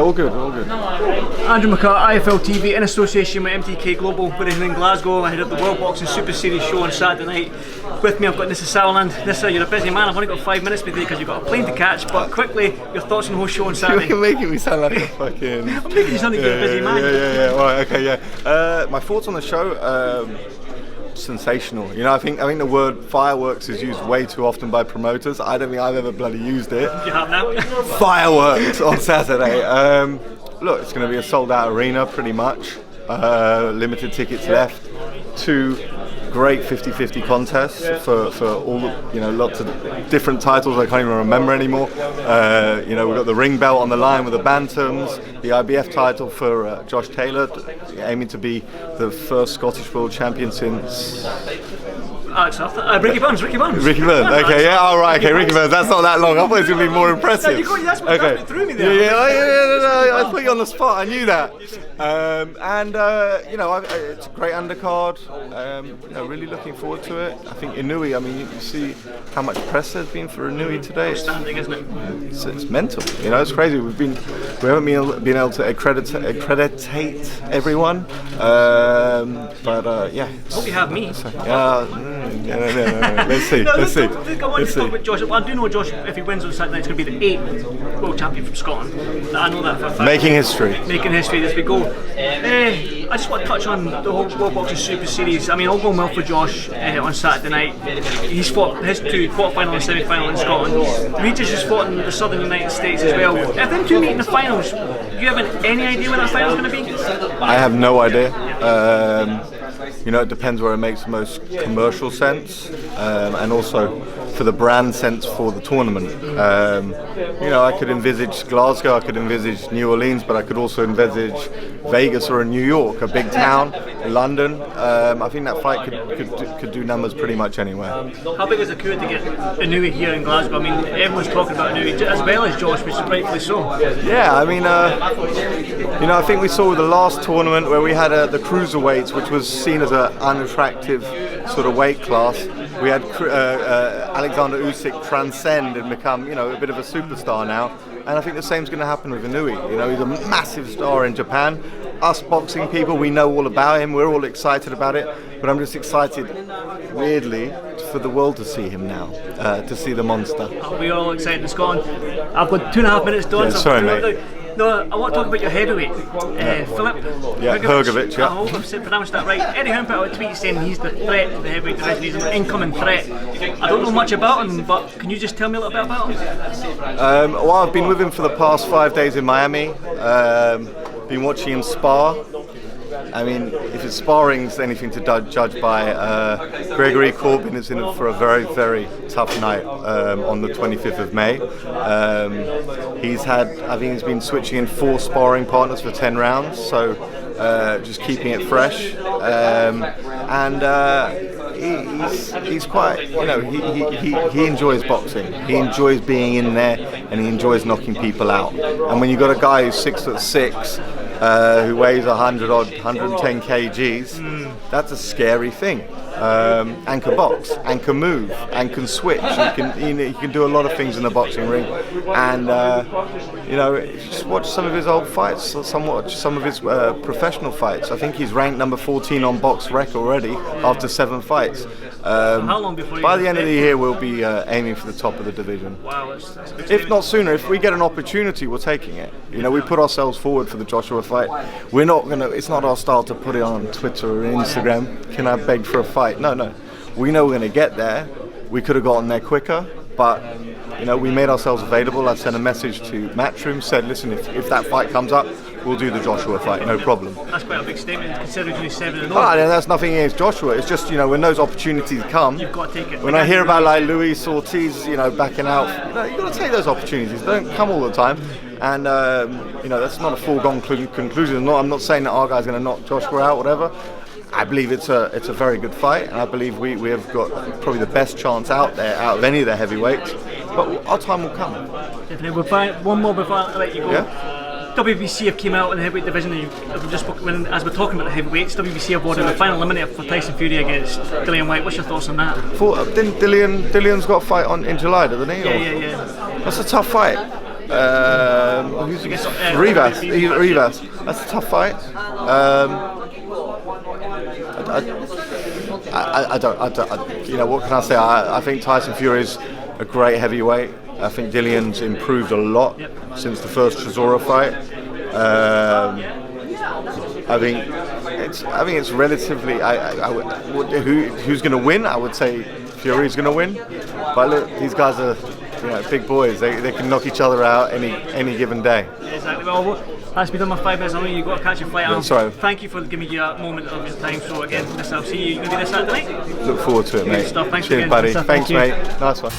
All good, all good. Andrew McCART, IFL TV, in association with MTK Global. We're in Glasgow ahead of the World Boxing Super Series show on Saturday night. With me I've got Nisse Sauerland. Nisse, you're a busy man. I've only got 5 minutes with you because you've got a plane to catch, but quickly, your thoughts on the whole show on Saturday. You're making me sound like a fucking... I'm making you sound like you're a busy man. Yeah, right, okay, yeah. My thoughts on the show, sensational. You know, I think the word fireworks is used way too often by promoters. I don't think I've ever bloody used it. You have now? Fireworks on Saturday. Look, it's going to be a sold-out arena, pretty much. Limited tickets left. 2 great 50-50 contests for all the, you know, lots of different titles I can't even remember anymore. You know, we've got the ring belt on the line with the Bantams, the IBF title for Josh Taylor, aiming to be the first Scottish World Champion since... Ricky Burns. Ricky Burns, okay, yeah, all right, okay, Ricky Burns, that's not that long. I thought it was going to be more impressive. That's what threw me there. Yeah, I put you on the spot, I knew that. You know, it's a great undercard, you know, really looking forward to it. I think Inouye, I mean, you see how much press there's been for Inouye today. Outstanding, isn't it? It's mental, you know, it's crazy. We haven't been able to accreditate everyone, but yeah. Hope you have me. Yeah, let's see. I want to talk about Josh. I do know Josh, if he wins on Saturday night, it's going to be the 8th world champion from Scotland. I know that for a fact. Making history as we go. I just want to touch on the whole World Boxing Super Series. I mean, all going well for Josh on Saturday night. He's fought his 2 quarter-final and semi-final in Scotland. Regis has fought in the southern United States as well. If them 2 meet in the finals, do you have any idea when that final's going to be? I have no idea. You know, it depends where it makes the most commercial sense, and also for the brand sense for the tournament. You know, I could envisage Glasgow, I could envisage New Orleans, but I could also envisage Vegas or New York, a big town, London. I think that fight could do numbers pretty much anywhere. How big is the coup to get Inouye here in Glasgow? I mean, everyone's talking about Inouye as well as Josh, which is rightfully so. Yeah, I mean, you know, I think we saw with the last tournament where we had the cruiserweights, which was seen as an unattractive sort of weight class. We had Alexander Usyk transcend and become, you know, a bit of a superstar now. And I think the same's going to happen with Inouye. You know, he's a massive star in Japan. Us boxing people, we know all about him. We're all excited about it. But I'm just excited, weirdly, for the world to see him now, to see the monster. We're all excited in Scotland. I've got 2.5 minutes done. Yeah, sorry, mate. No, I want to talk about your heavyweight, Filip Hrgovic. I hope I've pronounced that right. Eddie Hearn put out a tweet saying he's the threat to the heavyweight division. He's an incoming threat. I don't know much about him, but can you just tell me a little bit about him? Well, I've been with him for the past 5 days in Miami. Been watching him spar. I mean, if his sparring's anything to judge by, Gregory Corbin is in for a very, very tough night on the 25th of May. I think he's been switching in 4 sparring partners for 10 rounds, so just keeping it fresh. He's quite, you know, he enjoys boxing. He enjoys being in there, and he enjoys knocking people out. And when you've got a guy who's 6'6", who weighs 110 kgs, that's a scary thing. And can box, and can move, and can switch. He can do a lot of things in the boxing ring. And you know, if you just watch some of his old fights, or some of his professional fights. I think he's ranked number 14 on BoxRec already after 7 fights. How long before? By the end of the year, we'll be aiming for the top of the division. Wow, that's if not sooner. If we get an opportunity, we're taking it. You know, we put ourselves forward for the Joshua fight. We're not gonna. It's not our style to put it on Twitter or Instagram. Can I beg for a fight? No. We know we're going to get there. We could have gotten there quicker, but you know, we made ourselves available. I sent a message to Matchroom, said, listen, if that fight comes up, we'll do the Joshua fight, no problem. That's quite a big statement, considering he's 7-0. That's nothing against Joshua. It's just, you know, when those opportunities come, you've got to take it. When I hear about like Luis Ortiz, you know, backing out, you know, you've got to take those opportunities. They don't come all the time. And you know, that's not a foregone conclusion. I'm not saying that our guy's going to knock Joshua out, whatever. I believe it's a very good fight, and I believe we have got probably the best chance out there out of any of the heavyweights. But our time will come. Definitely. We'll find one more before I let you go. Yeah? WBC have came out in the heavyweight division, and as we're talking about the heavyweights, WBC have awarded the final eliminator for Tyson Fury against Dillian Whyte. What's your thoughts on that? Dillian's got a fight in July, doesn't he? Yeah. That's a tough fight. Who's Rivas. That's a tough fight. I don't. You know, what can I say? I think Tyson Fury's a great heavyweight. I think Dillian's improved a lot since the first Chisora fight. I think it's relatively. Who's going to win? I would say Fury's going to win. But look, these guys are big boys. They can knock each other out any given day. Exactly. Well, that's been done my 5 minutes. I know you've got to catch your flight. Sorry. Thank you for giving me a moment of your time. So again, I'll see you. You going to do this Saturday night? Look forward to it, mate. Good stuff. Thanks Cheers, again. buddy. Stuff. Thanks, Thank you. mate. Nice one.